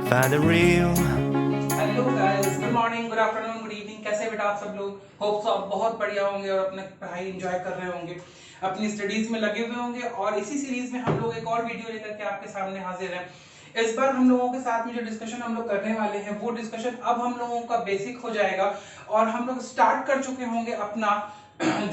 find the real. Hello guys, good morning, good afternoon, good evening. कैसे बेटा आप सब लोग? होप सो आप बहुत बढ़िया होंगे और अपने पढ़ाई एंजॉय कर रहे होंगे, अपनी स्टडीज में लगे हुए होंगे। और इसी सीरीज में हम लोग एक और वीडियो लेकर के आपके सामने हाजिर हैं। इस बार हम लोगों के साथ में जो डिस्कशन हम लोग करने वाले हैं वो डिस्कशन अब हम लोगों का बेसिक हो जाएगा और हम लोग स्टार्ट कर चुके होंगे अपना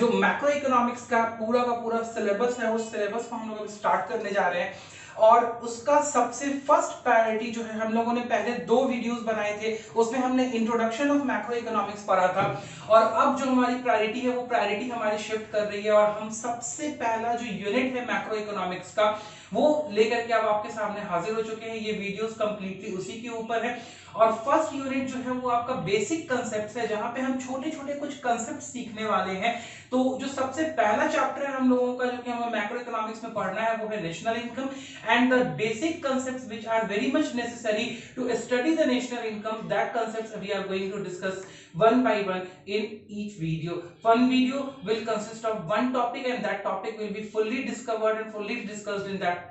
जो मैक्रो इकोनॉमिक्स का पूरा सिलेबस है, उस सिलेबस को हम लोग स्टार्ट करने जा रहे हैं। और उसका सबसे फर्स्ट प्रायोरिटी जो है, हम लोगों ने पहले 2 वीडियोस बनाए थे, उसमें हमने इंट्रोडक्शन ऑफ मैक्रो इकोनॉमिक्स पढ़ा था। और अब जो हमारी प्रायोरिटी है वो प्रायोरिटी हमारी शिफ्ट कर रही है और हम सबसे पहला जो यूनिट है मैक्रो इकोनॉमिक्स का वो लेकर के अब आपके सामने हाजिर हो चुके हैं। ये वीडियोस कंप्लीटली उसी के ऊपर है। और फर्स्ट यूनिट जो है वो आपका बेसिक कांसेप्ट्स है, जहां पे हम छोटे छोटे कुछ कांसेप्ट सीखने वाले हैं। तो जो सबसे पहला चैप्टर है हम लोगों का, जो कि हमें मैक्रो इकोनॉमिक्स में पढ़ना है, वो है national income and the basic concepts which are very much necessary to study the national income. That concepts we are going to discuss one by one in each video. One video will consist of one topic and that topic will be fully discovered and fully discussed in that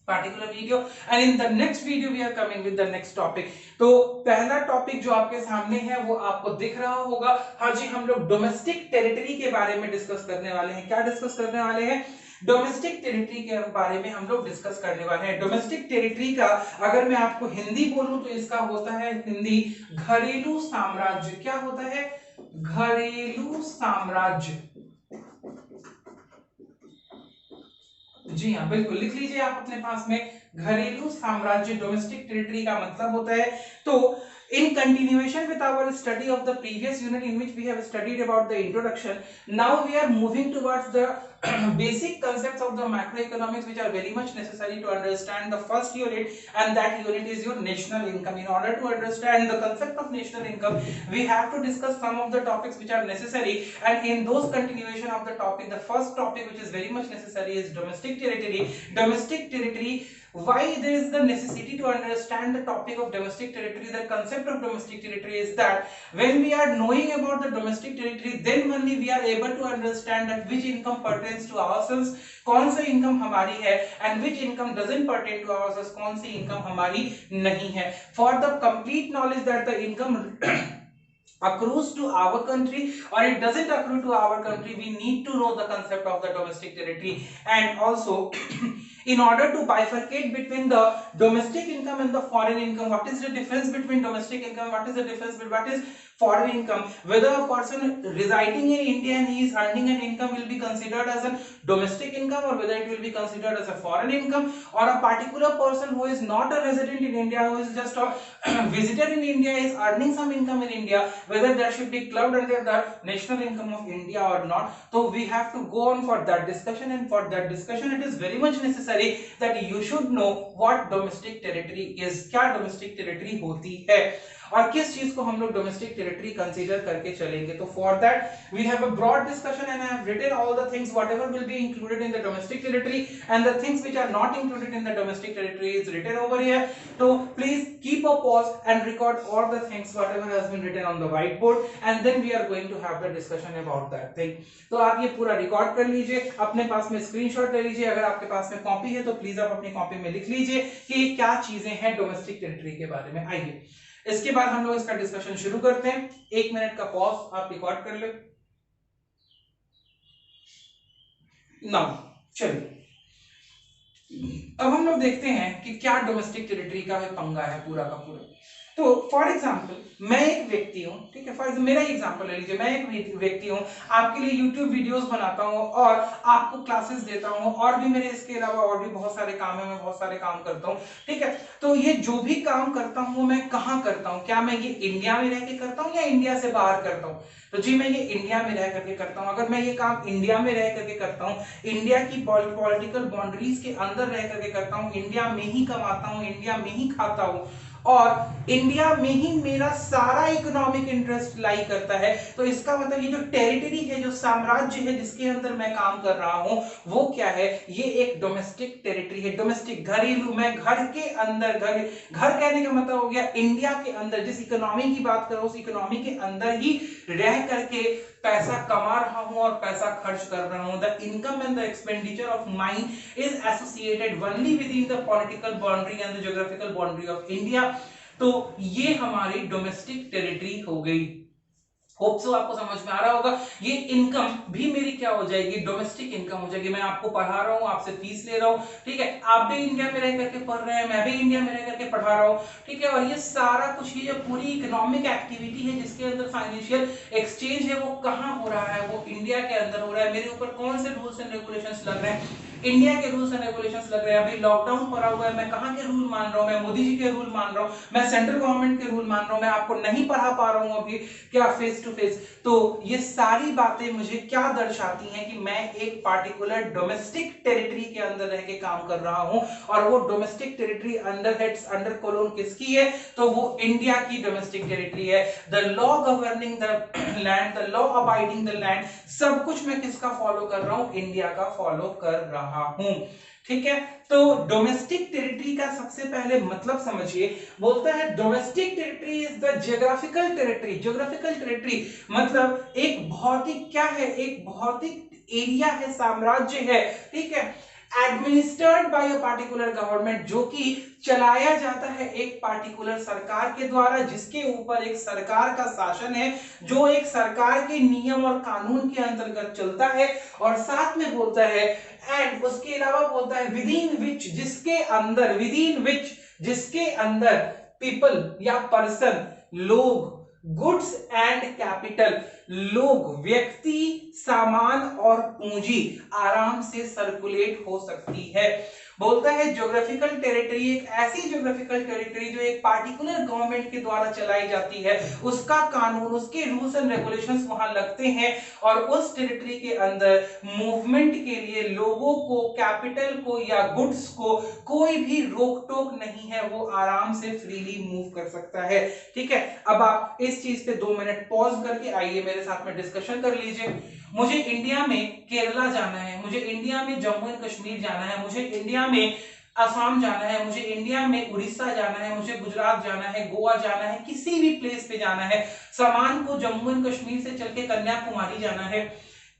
particular video, and in the next video we are coming with the next topic. तो पहला topic जो आपके सामने है वो आपको दिख रहा होगा। हाँ जी, हम लोग डोमेस्टिक टेरिटरी के बारे में डिस्कस करने वाले हैं। क्या डिस्कस करने वाले हैं? डोमेस्टिक टेरिटरी के बारे में हम लोग डिस्कस करने वाले हैं। डोमेस्टिक टेरिटरी का अगर मैं आपको हिंदी बोलूं तो इसका होता है हिंदी घरेलू साम्राज्य। क्या होता है? घरेलू साम्राज्य। जी हाँ, बिल्कुल लिख लीजिए आप अपने पास में, घरेलू साम्राज्य डोमेस्टिक टेरिटरी का मतलब होता है। तो in continuation with our study of the previous unit in which we have studied about the introduction, now we are moving towards the basic concepts of the macroeconomics which are very much necessary to understand the first unit, and that unit is your national income. In order to understand the concept of national income, we have to discuss some of the topics which are necessary, and in those continuation of the topic, the first topic which is very much necessary is domestic territory. Domestic territory, why there is the necessity to understand the topic of domestic territory? The concept of domestic territory is that when we are knowing about the domestic territory, then only we are able to understand that which income pertains to ourselves, कौन सी income हमारी है, and which income doesn't pertain to ourselves, कौन सी income हमारी नहीं है। For the complete knowledge that the income accrues to our country or it doesn't accrue to our country, we need to know the concept of the domestic territory. And also in order to bifurcate between the domestic income and the foreign income, what is the difference between domestic income, what is the difference between what is foreign income, whether a person residing in India and he is earning an income will be considered as a domestic income or whether it will be considered as a foreign income, or a particular person who is not a resident in India, who is just a visitor in India, is earning some income in India, whether that should be clubbed under the national income of India or not. So we have to go on for that discussion, and for that discussion it is very much necessary that you should know what domestic territory is, क्या domestic territory होती है और किस चीज को हम लोग domestic territory consider करके चलेंगे। तो for that we have a broad discussion and I have written all the things whatever will be included in the domestic territory and the things which are not included in the domestic territory is written over here. तो please keep a pause and record all the things whatever has been written on the white board and then we are going to have the discussion about that thing. तो आप ये पूरा record कर लीजिए, अपने पास में screenshot ले लीजिए। अगर आपके पास में कॉपी है तो प्लीज आप अपनी कॉपी में लिख लीजिए कि क्या चीजें हैं डोमेस्टिक टेरिटरी के बारे में। आइए इसके बाद हम लोग इसका डिस्कशन शुरू करते हैं। 1 मिनट का पॉज आप रिकॉर्ड कर ले। नाउ चलिए अब हम लोग देखते हैं कि क्या डोमेस्टिक टेरिटरी का पंगा है पूरा का पूरा। तो फॉर एग्जाम्पल मैं एक व्यक्ति हूं, ठीक है, फॉर एग्जाम्पल मेरा एग्जाम्पल ले लीजिए। मैं एक व्यक्ति हूं, आपके लिए यूट्यूब वीडियोस बनाता हूं और आपको क्लासेस देता हूं, और भी मेरे इसके अलावा और भी बहुत सारे काम है, मैं बहुत सारे काम करता हूं, ठीक है। तो ये जो भी काम करता हूं मैं कहाँ करता हूं? क्या मैं ये इंडिया में रह के करता हूं या इंडिया से बाहर करता हूं? तो जी मैं ये इंडिया में रह करके करता हूं। अगर मैं ये काम इंडिया में रह करके करता हूं, इंडिया की पॉलिटिकल बाउंड्रीज के अंदर रह करके करता हूं, इंडिया में ही कमाता हूं, इंडिया में ही खाता हूं और इंडिया में ही मेरा सारा इकोनॉमिक इंटरेस्ट लाई करता है, तो इसका मतलब ये जो टेरिटरी है, जो साम्राज्य है जिसके अंदर मैं काम कर रहा हूं, वो क्या है? ये एक डोमेस्टिक टेरिटरी है। डोमेस्टिक घरेलू, मैं घर के अंदर, घर कहने का मतलब हो गया इंडिया के अंदर, जिस इकोनॉमी की बात करो उस इकोनॉमी के अंदर ही रह करके पैसा कमा रहा हूं और पैसा खर्च कर रहा हूं। The income and the expenditure of mine is associated only with in the political boundary and the geographical boundary of India, तो ये हमारी डोमेस्टिक टेरिटरी हो गई। होप सो आपको समझ में आ रहा होगा। ये इनकम भी मेरी क्या हो जाएगी, डोमेस्टिक इनकम हो जाएगी। मैं आपको पढ़ा रहा हूँ, आपसे फीस ले रहा हूँ, ठीक है, आप भी इंडिया में रह करके पढ़ रहे हैं, मैं भी इंडिया में रह करके पढ़ा रहा हूँ, ठीक है, और ये सारा कुछ, ये जो पूरी इकोनॉमिक एक्टिविटी है जिसके अंदर फाइनेंशियल एक्सचेंज है वो कहाँ हो रहा है, वो इंडिया के अंदर हो रहा है। मेरे ऊपर कौन से रूल्स एंड रेगुलेशंस लग रहे हैं, इंडिया के रूल्स एंड रेगुलेशंस लग रहे हैं। अभी लॉकडाउन पड़ा हुआ है, मैं कहाँ के रूल मान रहा हूँ, मैं मोदी जी के रूल मान रहा हूँ, मैं सेंट्रल गवर्नमेंट के रूल मान रहा हूँ, मैं आपको नहीं पढ़ा पा रहा हूँ अभी क्या फेस टू फेस। तो ये सारी बातें मुझे क्या दर्शाती हैं कि मैं एक पार्टिकुलर डोमेस्टिक टेरिटरी के अंदर रह के काम कर रहा हूं, और वो domestic territory under heads under colon किसकी है, तो वो इंडिया की डोमेस्टिक टेरिटरी है। The law governing the land, the law abiding the land, सब कुछ मैं किसका फॉलो कर रहा हूं, इंडिया का फॉलो कर रहा हूं, ठीक है। तो डोमेस्टिक टेरिटरी का सबसे पहले मतलब समझिए, बोलता है domestic territory is the geographical territory. Geographical territory मतलब एक भौतिक क्या है, एक भौतिक एरिया है, साम्राज्य है, ठीक है, administered by a particular government, जो कि चलाया जाता है एक पार्टिकुलर सरकार के द्वारा, जिसके ऊपर एक सरकार का शासन है, जो एक सरकार के नियम और कानून के अंतर्गत चलता है। और साथ में बोलता है एंड उसके अलावा बोलता है विदिन विच, जिसके अंदर, विदिन विच जिसके अंदर पीपल या पर्सन, लोग, गुड्स एंड कैपिटल, लोग, व्यक्ति, सामान और पूंजी आराम से सर्कुलेट हो सकती है। बोलता है ज्योग्राफिकल टेरिटरी एक ऐसी ज्योग्राफिकल टेरिटरी जो एक पार्टिकुलर गवर्नमेंट के द्वारा चलाई जाती है, उसका कानून, उसके रूल्स एंड रेगुलेशंस वहां लगते हैं, और उस टेरिटरी के अंदर मूवमेंट के लिए लोगों को, कैपिटल को या गुड्स को कोई भी रोक टोक नहीं है, वो आराम से फ्रीली मूव कर सकता है, ठीक है। अब आप इस चीज पे 2 मिनट पॉज करके आइए मेरे साथ में डिस्कशन कर लीजिए। मुझे इंडिया में केरला जाना है, मुझे इंडिया में जम्मू एंड कश्मीर जाना है, मुझे इंडिया में असम जाना है, मुझे इंडिया में उड़ीसा जाना है, मुझे गुजरात जाना है, गोवा जाना है, किसी भी प्लेस पे जाना है, सामान को जम्मू एंड कश्मीर से चल के कन्याकुमारी जाना है,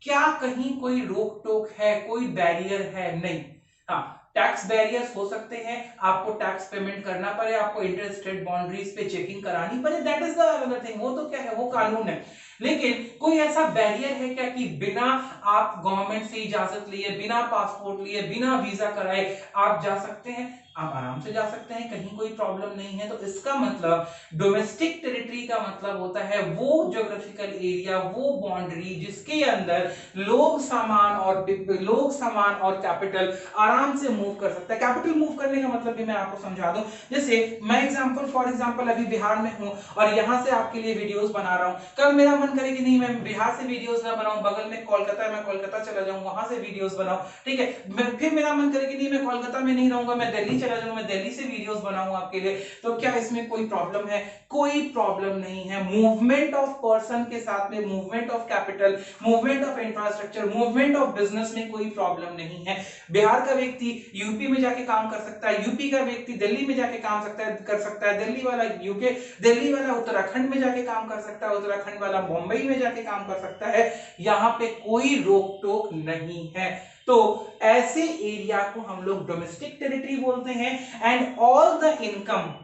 क्या कहीं कोई रोक टोक है, कोई बैरियर है? नहीं। हाँ, टैक्स बैरियर्स हो सकते हैं, आपको टैक्स पेमेंट करना पड़े, आपको इंटरस्टेट बाउंड्रीज पे चेकिंग करानी पड़े, that is the another thing, वो तो क्या है, वो कानून है। लेकिन कोई ऐसा बैरियर है क्या कि बिना आप गवर्नमेंट से इजाजत लिए, बिना पासपोर्ट लिए, बिना वीजा कराए आप जा सकते हैं? आप आराम से जा सकते हैं, कहीं कोई प्रॉब्लम नहीं है। तो इसका मतलब डोमेस्टिक टेरिटरी का मतलब होता है वो ज्योग्राफिकल एरिया, वो बाउंड्री जिसके अंदर लोग, सामान और कैपिटल आराम से मूव कर सकता है। कैपिटल मूव करने का मतलब भी मैं आपको समझा दूं, जैसे मैं फॉर एग्जांपल अभी बिहार में हूं और यहां से आपके लिए वीडियोस बना रहा हूं, कल मेरा मन करे कि नहीं मैं बिहार से वीडियोस ना बनाऊं, बगल में कोलकाता है, मैं कोलकाता चला जाऊं, वहां से वीडियोस बनाऊं, ठीक है, फिर मेरा मन करे कि नहीं मैं कोलकाता में नहीं रहूंगा, मैं दिल्ली चला जाऊं, मैं दिल्ली से वीडियोस बनाऊं आपके लिए, तो क्या इसमें कोई प्रॉब्लम है? कोई प्रॉब्लम नहीं है। मूवमेंट ऑफ पर्सन के साथ में movement of capital, movement of infrastructure, movement of business में कोई प्रॉब्लम नहीं है। बिहार का व्यक्ति यूपी में जाके काम कर सकता है, यूपी का व्यक्ति दिल्ली में जाके काम कर सकता है, दिल्ली वाला यूके, दिल्ली वाला उत्तराखंड में जाके काम कर सकता है, उत्तराखंड वाला मुंबई में जाके काम कर सकता है, यहाँ पे कोई रोक टोक नहीं है। तो ऐसे एरिया को हम लोग डोमेस्टिक टेरिटरी बोलते हैं। एंड ऑल द इनकम,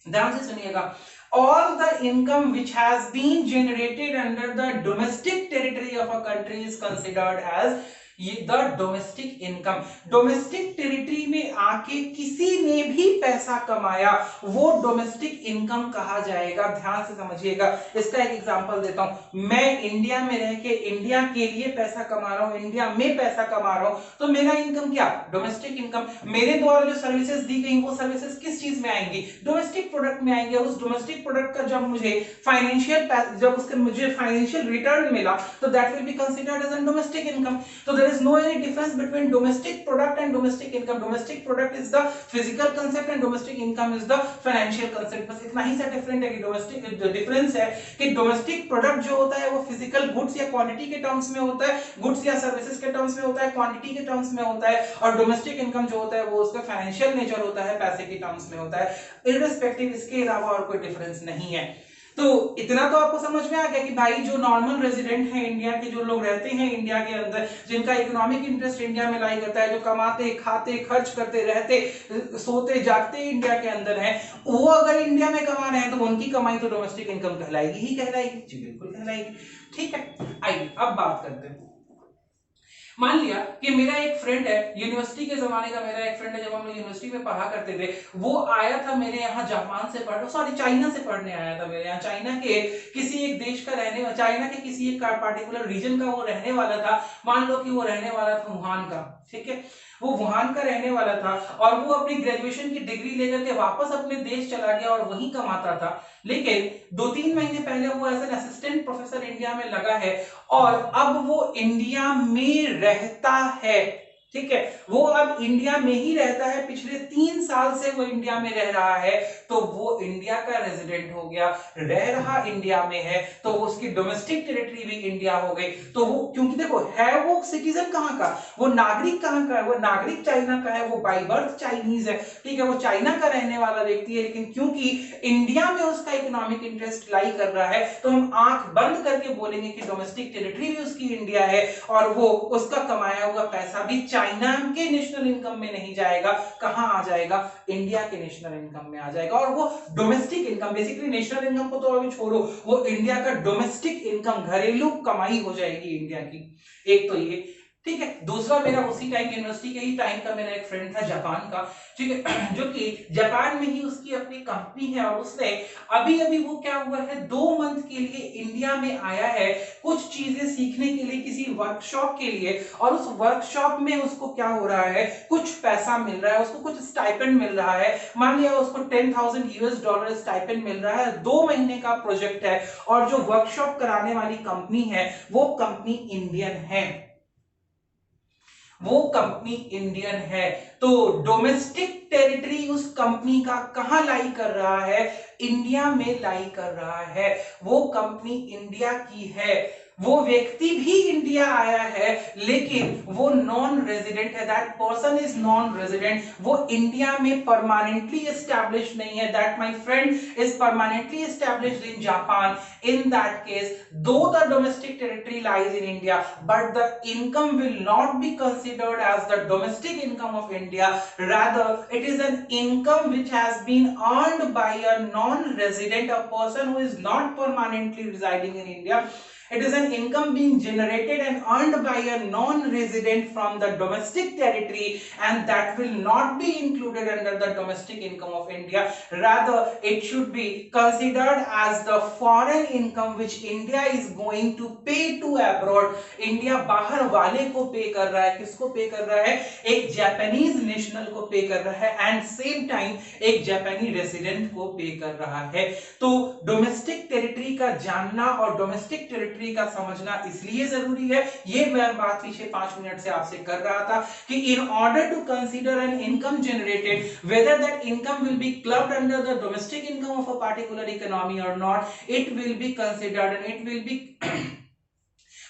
ध्यान से सुनिएगा, all the income which has been generated under the domestic territory of a country is considered as the domestic income. Domestic territory में आके किसी ने भी पैसा कमाया वो डोमेस्टिक इनकम कहा जाएगा। ध्यान से समझिएगा, इसका एक एग्जांपल देता हूं। मैं इंडिया में रह के इंडिया के लिए पैसा कमा रहा हूं, इंडिया में पैसा कमा रहा हूं, तो मेरा इनकम क्या? Domestic income. मेरे द्वारा जो सर्विसेज दी गई वो सर्विसेज किस चीज में आएंगी? डोमेस्टिक प्रोडक्ट में आएंगे। और उस डोमेस्टिक प्रोडक्ट का जब मुझे फाइनेंशियल रिटर्न मिला तो that will be considered as domestic income. तो there is no any difference between domestic product and domestic income. Domestic product is the physical concept and domestic income is the financial concept. बस इतना ही सा different है कि domestic difference है कि domestic product जो होता है वो फिजिकल गुड्स या क्वांटिटी के टर्म्स में होता है, गुड्स या सर्विसेज के टर्म्स में होता है, क्वांटिटी के टर्म्स में होता है, और डोमेस्टिक इनकम जो होता है वो उसका फाइनेंशियल नेचर होता है, पैसे के टर्म्स में होता है। इररिस्पेक्टिव इसके अलावा और कोई डिफरेंस नहीं है। तो इतना तो आपको समझ में आ गया कि भाई जो नॉर्मल रेजिडेंट हैं इंडिया के, जो लोग रहते हैं इंडिया के अंदर, जिनका इकोनॉमिक इंटरेस्ट इंडिया में लाई करता है, जो कमाते खाते खर्च करते रहते सोते जागते इंडिया के अंदर हैं, वो अगर इंडिया में कमा रहे हैं तो उनकी कमाई तो डोमेस्टिक इनकम कहलाएगी ही कहलाएगी। जी बिल्कुल कहलाएगी। ठीक है, आइए अब बात करते हैं। मान लिया कि मेरा एक फ्रेंड है, यूनिवर्सिटी के जमाने का मेरा एक फ्रेंड है, जब हम लोग यूनिवर्सिटी में पढ़ा करते थे, वो आया था मेरे यहाँ जापान से पढ़ सॉरी चाइना से पढ़ने आया था मेरे यहाँ। चाइना के किसी एक देश का रहने, चाइना के किसी एक पार्टिकुलर रीजन का वो रहने वाला था। मान लो कि वो रहने वाला था वुहान का, ठीक है, वो वुहान का रहने वाला था और वो अपनी ग्रेजुएशन की डिग्री लेकर के वापस अपने देश चला गया और वहीं कमाता था। लेकिन 2-3 महीने पहले वो as an assistant professor India में लगा है और अब वो इंडिया में रहता है। ठीक है, वो अब इंडिया में ही रहता है, पिछले 3 साल से वो इंडिया में रह रहा है, तो वो इंडिया का रेजिडेंट हो गया, रह रहा इंडिया में है, तो उसकी डोमेस्टिक टेरिटरी भी इंडिया हो गई। तो वो, क्योंकि देखो है वो सिटीजन कहां का, वो नागरिक कहां का है, वो नागरिक चाइना का है, वो बाय बर्थ चाइनीज है, ठीक है, वो चाइना का रहने वाला व्यक्ति है, लेकिन क्योंकि इंडिया में उसका इकोनॉमिक इंटरेस्ट लाई कर रहा है, तो हम आंख बंद करके बोलेंगे कि डोमेस्टिक टेरिटरी भी उसकी इंडिया है और वो उसका कमाया हुआ पैसा भी चाइना के नेशनल इनकम में नहीं जाएगा, कहां आ जाएगा, इंडिया के नेशनल इनकम में आ जाएगा। और वो domestic income, basically national income को तो अभी छोड़ो, वो इंडिया का डोमेस्टिक इनकम, घरेलू कमाई हो जाएगी इंडिया की। एक तो ये, ठीक है। दूसरा, मेरा उसी टाइम यूनिवर्सिटी के ही टाइम का मेरा एक फ्रेंड था जापान का, ठीक है, जो कि जापान में ही उसकी अपनी कंपनी है और उसने अभी अभी वो क्या हुआ है 2 मंथ के लिए इंडिया में आया है कुछ चीजें सीखने के लिए, किसी वर्कशॉप के लिए, और उस वर्कशॉप में उसको क्या हो रहा है, कुछ पैसा मिल रहा है, उसको कुछ स्टाइपेंड मिल रहा है। मान लिया उसको $10,000 स्टाइपेंड मिल रहा है, 2 महीने का प्रोजेक्ट है और जो वर्कशॉप कराने वाली कंपनी है वो कंपनी इंडियन है, वो कंपनी इंडियन है। तो डोमेस्टिक टेरिटरी उस कंपनी का कहां लाई कर रहा है, इंडिया में लाई कर रहा है, वो कंपनी इंडिया की है, वो व्यक्ति भी इंडिया आया है, लेकिन वो नॉन रेजिडेंट है, that person is non resident, वो इंडिया में परमानेंटली एस्टैब्लिश नहीं है, that my friend is permanently established in Japan. In that case, though the domestic territory lies in India, but the income will not be considered as the domestic income of India. Rather, it is an income which has been earned by a non-resident, a person who is not permanently residing in India. It is an income being generated and earned by a non-resident from the domestic territory, and that will not be included under the domestic income of India. Rather, it should be considered as the foreign income which India is going to pay to abroad. India बाहर वाले को पे कर रहा है, किसको पे कर रहा है, एक जापानीज नेशनल को पे कर रहा है, एंड सेम टाइम एक जापानी रेसिडेंट को पे कर रहा है। तो डोमेस्टिक टेरिटरी का जानना और डोमेस्टिक टेरिटरी का समझना इसलिए जरूरी है, ये मैं बात पीछे 5 मिनट से आपसे कर रहा था, कि in order to consider an income generated, whether that income will be clubbed under the domestic income of a particular economy और not, it will be considered and it will be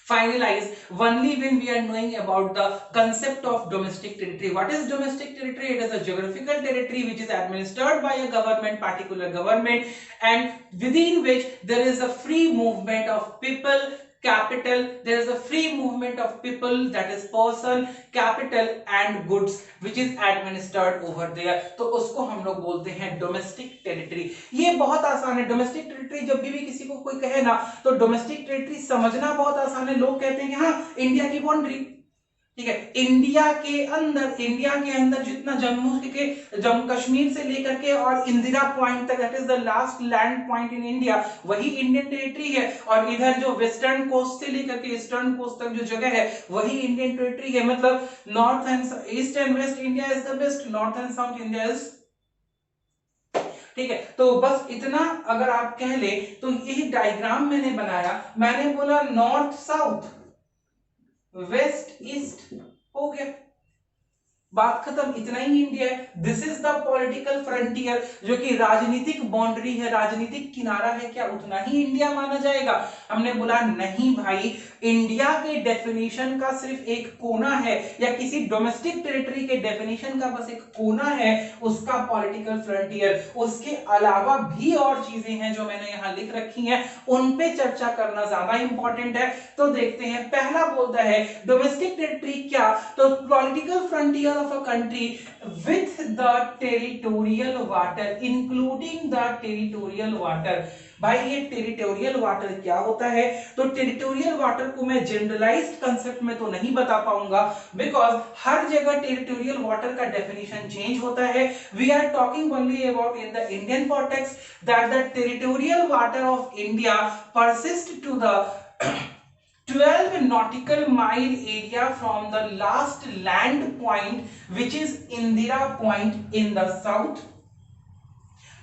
finalize only when we are knowing about the concept of domestic territory. What is domestic territory? It is a geographical territory which is administered by a government, particular government, and within which there is a free movement of people, capital, there is a free movement of people, that is person, capital and goods which is administered over there. तो उसको हम लोग बोलते हैं domestic territory. ये बहुत आसान है, डोमेस्टिक टेरिटरी जब भी किसी को कोई कहे ना, तो डोमेस्टिक टेरिटरी समझना बहुत आसान है। लोग कहते हैं कि हाँ इंडिया की बाउंड्री, ठीक है, इंडिया के अंदर जितना जम्मू कश्मीर से लेकर के और इंदिरा पॉइंट तक, that is the last land point in India, वही इंडियन टेरिटरी है। और इधर जो वेस्टर्न कोस्ट से लेकर के ईस्टर्न कोस्ट तक जो जगह है वही इंडियन टेरिटरी है। मतलब north and east and waste India is the best, north and south India is, ठीक है। तो बस इतना अगर आप कह ले, तो यही डायग्राम मैंने बनाया, मैंने बोला नॉर्थ साउथ, वेस्ट ईस्ट हो गया, बात खत्म, इतना ही इंडिया है। This is the political frontier, जो कि राजनीतिक बाउंड्री है, राजनीतिक किनारा है, क्या उतना ही इंडिया माना जाएगा? हमने बोला नहीं भाई, इंडिया के डेफिनेशन का सिर्फ एक कोना है, या किसी डोमेस्टिक टेरिटरी के डेफिनेशन का बस एक कोना है उसका पॉलिटिकल फ्रंटियर। उसके अलावा भी और चीजें हैं जो मैंने यहां लिख रखी हैं, उन पे चर्चा करना ज्यादा इंपॉर्टेंट है। तो देखते हैं, पहला बोलता है डोमेस्टिक टेरिटरी क्या, तो political frontier of a country with the territorial water, including the territorial water। भाई ये टेरिटोरियल वाटर क्या होता है? तो टेरिटोरियल वाटर को मैं जनरलाइज्ड कंसेप्ट में तो नहीं बता पाऊंगा, बिकॉज हर जगह टेरिटोरियल वाटर का डेफिनेशन चेंज होता है। We are talking only about in the Indian context that the territorial water of India persist to the 12 nautical mile area from the last land point which is Indira Point in the south,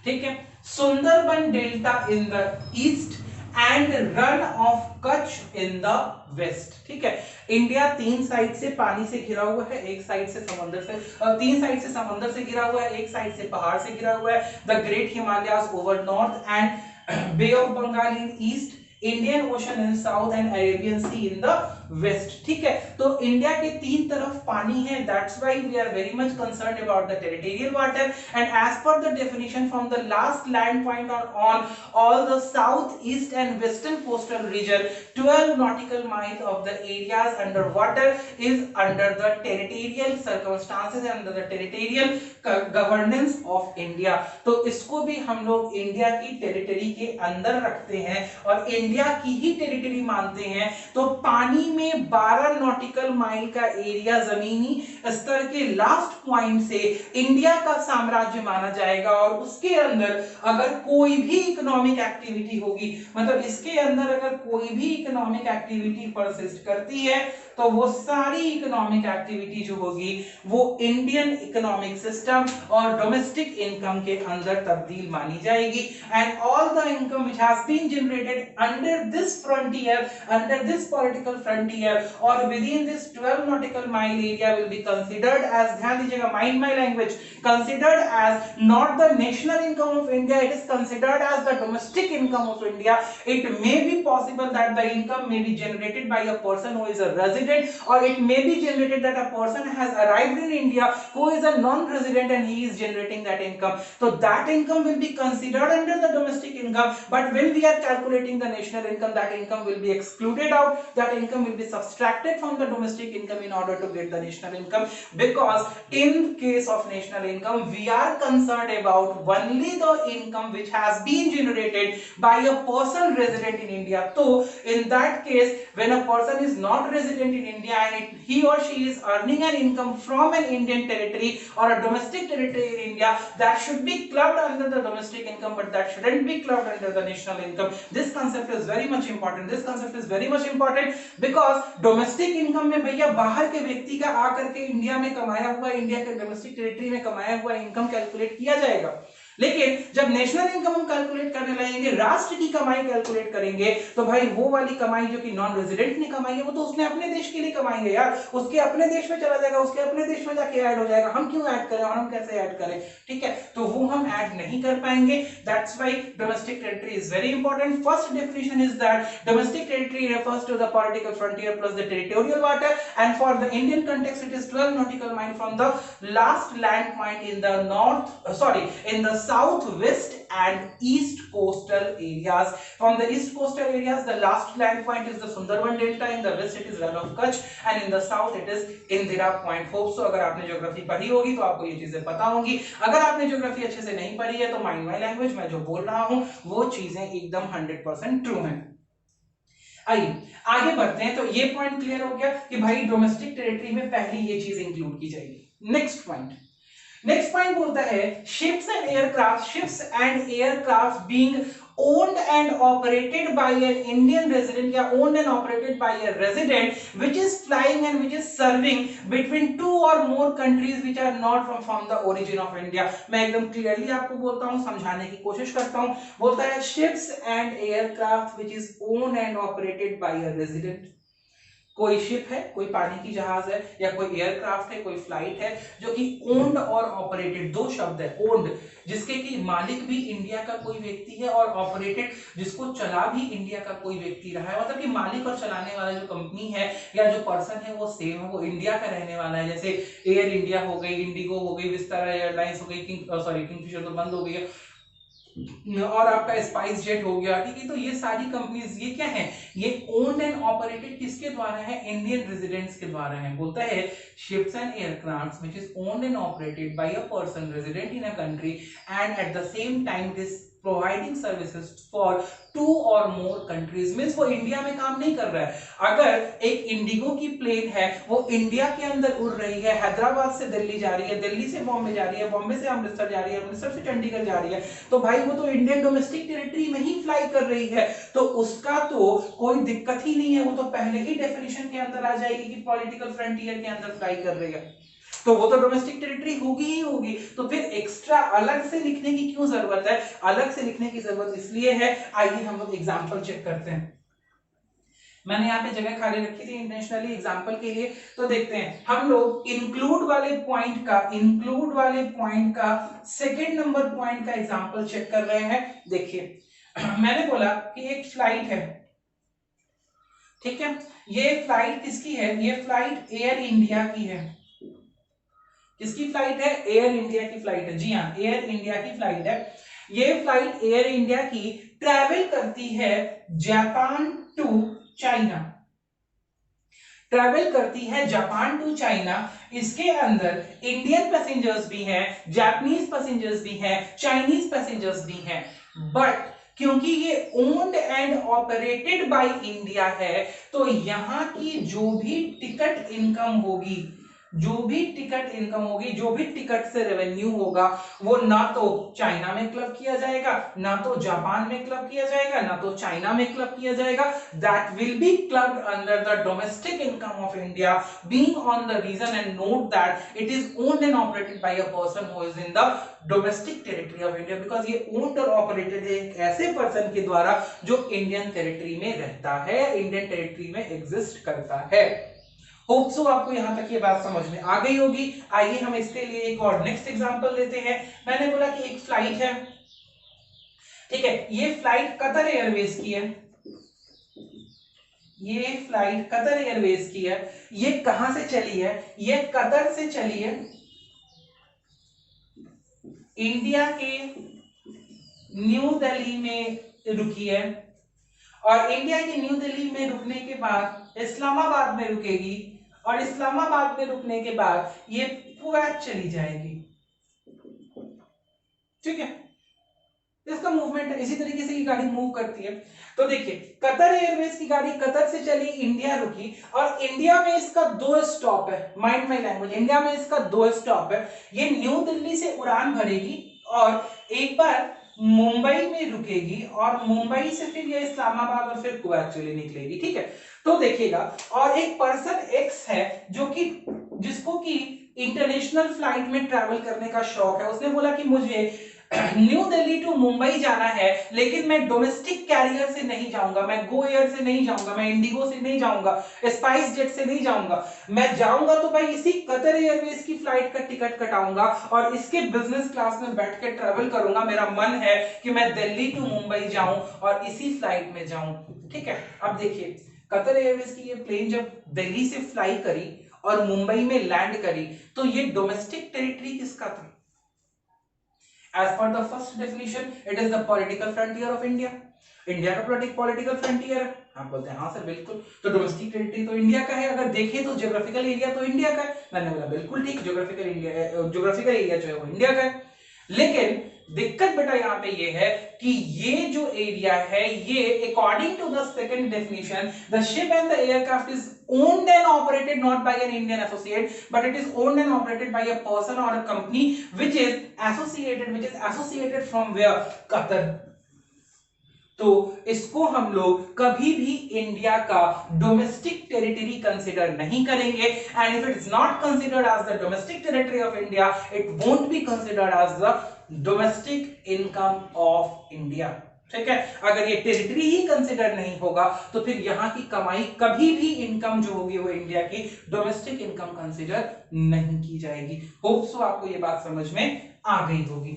ठीक है, Sundarban delta in the east and Rann of Kutch in the west. ठीक है, India तीन side से पानी से घिरा हुआ है, एक साइड से समंदर से, तीन साइड से समंदर से घिरा हुआ है, एक साइड से पहाड़ से घिरा हुआ है। The great Himalayas over north and bay of Bengal in east, Indian ocean in south and Arabian sea in the west. ठीक है, तो इंडिया के तीन तरफ पानी है, that's why we are very much concerned about the territorial water and as per the definition from the last land point on all the south east and western coastal region 12 nautical miles of the areas under water is under the territorial circumstances and under the territorial governance of India. तो इसको भी हम लोग India की territory के अंदर रखते हैं और इंडिया की ही टेरिटरी मानते हैं। तो पानी में 12 नॉटिकल माइल का एरिया जमीनी स्तर के लास्ट पॉइंट से इंडिया का साम्राज्य माना जाएगा और उसके अंदर अगर कोई भी इकोनॉमिक एक्टिविटी होगी, मतलब इसके अंदर अगर कोई भी इकोनॉमिक एक्टिविटी परसिस्ट करती है तो वो सारी इकोनॉमिक एक्टिविटी जो होगी वो इंडियन इकोनॉमिक सिस्टम और डोमेस्टिक इनकम के अंदर तब्दील मानी जाएगी। And all the income which has been generated under this frontier, under this political frontier और within this 12 nautical mile area will be considered as, ध्यान दीजिएगा, mind my language, considered as not the national income of India, it is considered as the domestic income of India. It may be possible that the income may be generated by a person who is a resident, or it may be generated that a person has arrived in India who is a non-resident and he is generating that income. So that income will be considered under the domestic income, but when we are calculating the national income, that income will be excluded out, that income will be subtracted from the domestic income in order to get the national income, because in case of national income we are concerned about only the income which has been generated by a person resident in India. So in that case, when a person is not resident in India and he or she is earning an income from an Indian territory or a domestic territory in India, that should be clubbed under the domestic income, but that shouldn't be clubbed under the national income. This concept is very much important. This concept is very much important because domestic income में भैया बाहर के व्यक्ति का आकर के India में कमाया हुआ, इंडिया के डोमेस्टिक टेरिटरी में कमाया हुआ इनकम कैलकुलेट किया जाएगा। लेकिन जब नेशनल इनकम हम कैलकुलेट करने लगेंगे, राष्ट्र की कमाई कैलकुलेट करेंगे, तो भाई वो वाली कमाई जो कि नॉन रेजिडेंट ने कमाई है वो तो उसने अपने देश के लिए कमाएंगे यार, उसके अपने देश में चला जाएगा, उसके अपने देश में जाके ऐड हो जाएगा। हम क्यों ऐड करें और हम कैसे ऐड करें? ठीक है, तो वो हम ऐड नहीं कर पाएंगे। That's why domestic territory is very important. First definition is that domestic territory refers to the political frontier plus the territorial water, and for the Indian context it is 12 nautical mile from the last land point in the in the southwest and east coastal areas. From the east coastal areas, the last land point is the Sundarban Delta, in the west it is Run of Kutch, and in the south it is Indira Point. Hope so अगर आपने geography पढ़ी होगी तो आपको ये चीजें पता होंगी। अगर आपने ज्योग्राफी अच्छे से नहीं पढ़ी है तो माइंड माय लैंग्वेज, मैं जो बोल रहा हूँ वो चीजें एकदम 100% ट्रू हैं। आइए आगे बढ़ते हैं। तो ये पॉइंट क्लियर हो गया कि भाई डोमेस्टिक टेरिटरी में पहली ये चीज इंक्लूड की जाएगी। नेक्स्ट पॉइंट बोलता है ships and aircraft being owned and operated by an Indian resident या owned and operated by a resident which is flying and which is serving between two or more countries which are not from the origin of India। मैं एकदम clearly आपको बोलता हूँ, समझाने की कोशिश करता हूँ। बोलता है ships and aircraft which is owned and operated by a resident कोई शिप है, कोई पानी की जहाज है, या कोई एयरक्राफ्ट है, कोई फ्लाइट है जो कि ओन्ड और ऑपरेटेड, दो शब्द है, ओन्ड जिसके कि मालिक भी इंडिया का कोई व्यक्ति है और ऑपरेटेड जिसको चला भी इंडिया का कोई व्यक्ति रहा है, मतलब कि मालिक और चलाने वाला जो कंपनी है या जो पर्सन है वो सेम है, वो इंडिया का रहने वाला है। जैसे एयर इंडिया हो गई, इंडिगो हो गई, विस्तारा एयरलाइंस हो गई, किंगफिशर तो बंद हो गई है, और आपका स्पाइस जेट हो गया, ठीक है। तो ये सारी कंपनीज ये क्या है, ये ओन्ड एंड ऑपरेटेड किसके द्वारा है, इंडियन रेजिडेंट्स के द्वारा है। बोलता है ships and aircrafts which is owned and operated by a person resident in a country and at the same time this providing services for 2 और मोर कंट्रीज, मींस वो इंडिया में काम नहीं कर रहा है। अगर एक इंडिगो की प्लेन है, वो इंडिया के अंदर उड़ रही है, हैदराबाद से दिल्ली जा रही है, दिल्ली से बॉम्बे जा रही है, बॉम्बे से अमृतसर जा रही है, अमृतसर से चंडीगढ़ जा रही है, तो भाई वो तो इंडियन डोमेस्टिक टेरिटरी में ही फ्लाई कर रही है, तो उसका तो कोई दिक्कत ही नहीं है, वो तो पहले ही डेफिनेशन के अंदर आ जाएगी कि पॉलिटिकल फ्रंटियर के अंदर फ्लाई कर रही है, तो वो तो डोमेस्टिक टेरिटरी होगी ही होगी। तो फिर एक्स्ट्रा अलग से लिखने की क्यों जरूरत है, अलग से लिखने की जरूरत इसलिए है, आइए हम लोग एग्जांपल चेक करते हैं। मैंने यहाँ पे जगह खाली रखी थी इंटेंशनली एग्जांपल के लिए, तो देखते हैं हम लोग इंक्लूड वाले पॉइंट का सेकंड नंबर पॉइंट का एग्जांपल चेक कर रहे हैं। देखिए मैंने बोला कि एक फ्लाइट है, ठीक है, ये फ्लाइट किसकी है, ये फ्लाइट एयर इंडिया की है। किसकी फ्लाइट है, एयर इंडिया की फ्लाइट है, जी हाँ एयर इंडिया की फ्लाइट है। ये फ्लाइट एयर इंडिया की ट्रैवल करती है जापान टू चाइना, ट्रैवल करती है जापान टू चाइना। इसके अंदर इंडियन पैसेंजर्स भी हैं, जापानीज पैसेंजर्स भी हैं, चाइनीज पैसेंजर्स भी हैं, बट क्योंकि ये owned and operated by India है, तो यहां की जो भी टिकट इनकम होगी, जो भी टिकट से रेवेन्यू होगा, वो ना तो चाइना में क्लब किया जाएगा, ना तो जापान में क्लब किया जाएगा, ना तो चाइना में क्लब किया जाएगा। That will be clubbed under the domestic income of India, being on the region and note that it is owned and operated by a person who is in the domestic territory of India, because ये owned और operated है एक ऐसे person के द्वारा जो Indian territory में रहता है, इंडियन टेरिटरी में एग्जिस्ट करता है। होप सो आपको यहां तक ये बात समझ में आ गई होगी। आइए हम इसके लिए एक और नेक्स्ट एग्जांपल लेते हैं। मैंने बोला कि एक फ्लाइट है, ठीक है, ये फ्लाइट कतर एयरवेज की है, ये फ्लाइट कतर एयरवेज की है। ये कहां से चली है, ये कतर से चली है, इंडिया के न्यू दिल्ली में रुकी है, और इंडिया के न्यू दिल्ली में रुकने के बाद इस्लामाबाद में रुकेगी, और इस्लामाबाद में रुकने के बाद ये कुवैत चली जाएगी, ठीक है। इसका मूवमेंट है, इसी तरीके से ये गाड़ी मूव करती है। तो देखिए कतर एयरवेज की गाड़ी कतर से चली, इंडिया रुकी, और इंडिया में इसका 2 स्टॉप है, माइंड माय लैंग्वेज, इंडिया में इसका 2 स्टॉप है। ये न्यू दिल्ली से उड़ान भरेगी और एक बार मुंबई में रुकेगी, और मुंबई से फिर ये इस्लामाबाद और फिर कुवैत चली निकलेगी, ठीक है। तो देखिएगा, और एक पर्सन एक्स है जो कि जिसको कि इंटरनेशनल फ्लाइट में ट्रैवल करने का शौक है। उसने बोला कि मुझे न्यू दिल्ली टू मुंबई जाना है, लेकिन मैं डोमेस्टिक कैरियर से नहीं जाऊंगा, मैं गो एयर से नहीं जाऊंगा, मैं इंडिगो से नहीं जाऊंगा, स्पाइस जेट से नहीं जाऊंगा, मैं जाऊंगा तो भाई इसी कतर एयरवेज की फ्लाइट का टिकट कटाऊंगा और इसके बिजनेस क्लास में बैठ के ट्रेवल करूंगा। मेरा मन है कि मैं दिल्ली टू मुंबई जाऊं और इसी फ्लाइट में जाऊं, ठीक है। अब देखिए कतर एयरवेज की ये प्लेन जब दिल्ली से फ्लाई करी और मुंबई में लैंड करी, तो ये डोमेस्टिक टेरिटरी किसका था? As per the first definition, it is the political frontier of India. India का पॉलिटिकल फ्रंटियर है। आप बोलते हैं हाँ सर बिल्कुल, तो डोमेस्टिक टेरिटरी तो इंडिया का है, अगर देखें तो ज्योग्राफिकल एरिया तो इंडिया का है। मैंने बोला बिल्कुल ठीक, ज्योग्राफिकल एरिया जो है वो इंडिया का है। लेकिन दिक्कत बेटा यहाँ पे ये है कि ये जो एरिया है, ये according to the second definition, the ship and the aircraft is owned and operated not by an Indian associate, but it is owned and operated by a person or a company which is associated from where? Qatar. तो इसको हम लोग कभी भी India का domestic territory consider नहीं करेंगे, and if it is not considered as the domestic territory of India, it won't be considered as the domestic income of India. ठीक है। अगर ये टेरिटरी ही कंसिडर नहीं होगा तो फिर यहां की कमाई कभी भी इनकम जो होगी वो इंडिया की डोमेस्टिक इनकम कंसिडर नहीं की जाएगी। होप सो आपको ये बात समझ में आ गई होगी।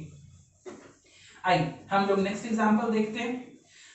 आइए हम लोग नेक्स्ट एग्जांपल देखते हैं।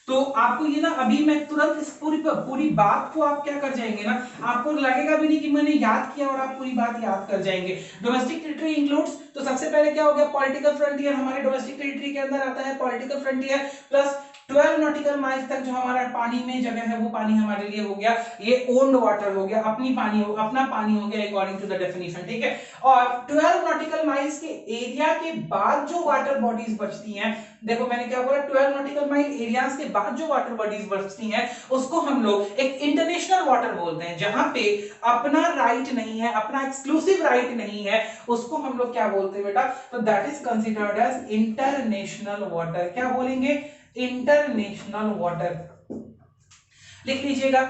तो आपको ये ना अभी मैं तुरंत इस पूरी बात को आप क्या कर जाएंगे ना, आपको लगेगा भी नहीं कि मैंने याद किया और आप पूरी बात याद कर जाएंगे। डोमेस्टिक टेरिटरी इंक्लूड्स, तो सबसे पहले क्या हो गया, पॉलिटिकल फ्रंटियर हमारे डोमेस्टिक टेरिटरी के अंदर आता है। Political frontier plus 12 nautical miles तक जो हमारा पानी में जगह है वो पानी हमारे लिए हो गया, ये ओन्ड वाटर हो गया, अपनी पानी हो, अपना पानी हो गया अकॉर्डिंग टू द डेफिनेशन। ठीक है। और 12 नॉटिकल माइल्स के एरिया के बाद जो वाटर बॉडीज बचती हैं, देखो मैंने क्या बोला, 12 नॉटिकल माइल एरियाज के बाद जो वाटर बॉडीज बचती हैं उसको हम लोग एक इंटरनेशनल वाटर बोलते हैं। जहां पे अपना राइट नहीं है, अपना एक्सक्लूसिव राइट नहीं है, उसको हम लोग क्या बोलते हैं बेटा, तो that is considered as international water. क्या बोलेंगे, इंटरनेशनल वाटर। लिख लीजिएगा।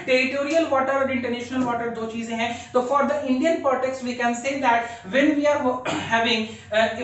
टेरिटोरियल वाटर और इंटरनेशनल वाटर दो चीजें हैं। तो for the Indian context we can say that when we are having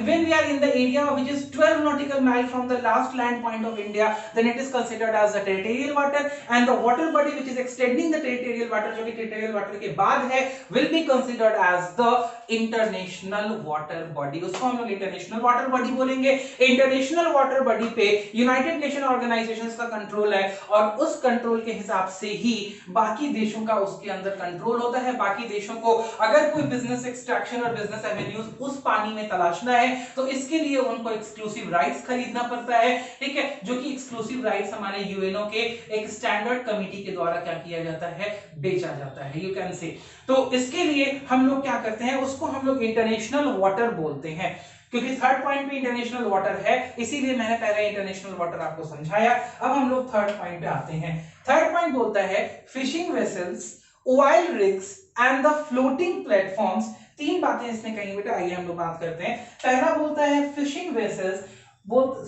when we are in the area which is 12 nautical mile from the last land point of India, then it is considered as the territorial water, and the water body which is extending the territorial water, जो कि territorial water के बाद है, will be considered as the international water body। उसको हम लोग international water body बोलेंगे। international water body पे यूनाइटेड नेशन ऑर्गेनाइजेशंस का कंट्रोल है और उस कंट्रोल के हिसाब से ही बाकी देशों का उसके अंदर कंट्रोल होता है। बाकी देशों को अगर कोई बिजनेस एक्सट्रैक्शन और बिजनेस एवेन्यूज उस पानी में तलाशना है तो इसके लिए उनको एक्सक्लूसिव राइट्स खरीदना पड़ता है। ठीक है, जो कि एक्सक्लूसिव राइट्स हमारे यूएनओ के एक स्टैंडर्ड कमिटी के द्वारा क्या किया जाता है, बेचा जाता है, यू कैन से। तो इसके लिए हम लोग क्या करते हैं, उसको हम लोग इंटरनेशनल वाटर बोलते हैं। क्योंकि थर्ड पॉइंट पे इंटरनेशनल वाटर है, इसीलिए मैंने पहले इंटरनेशनल वाटर आपको समझाया। अब हम लोग थर्ड पॉइंट पे आते हैं। थर्ड पॉइंट बोलता है fishing vessels, oil rigs and the floating platforms. तीन बातें इसने कही बेटा, आइए हम लोग बात करते हैं। पहला बोलता है फिशिंग वेसल्स,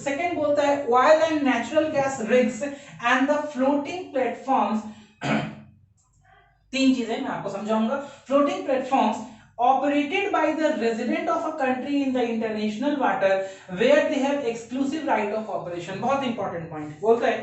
सेकेंड बोलता है oil and natural gas rigs and the floating platforms. तीन चीजें मैं आपको समझाऊंगा। Floating platforms operated by the resident of a country in the international water where they have exclusive right of operation। बहुत important point बोलता है,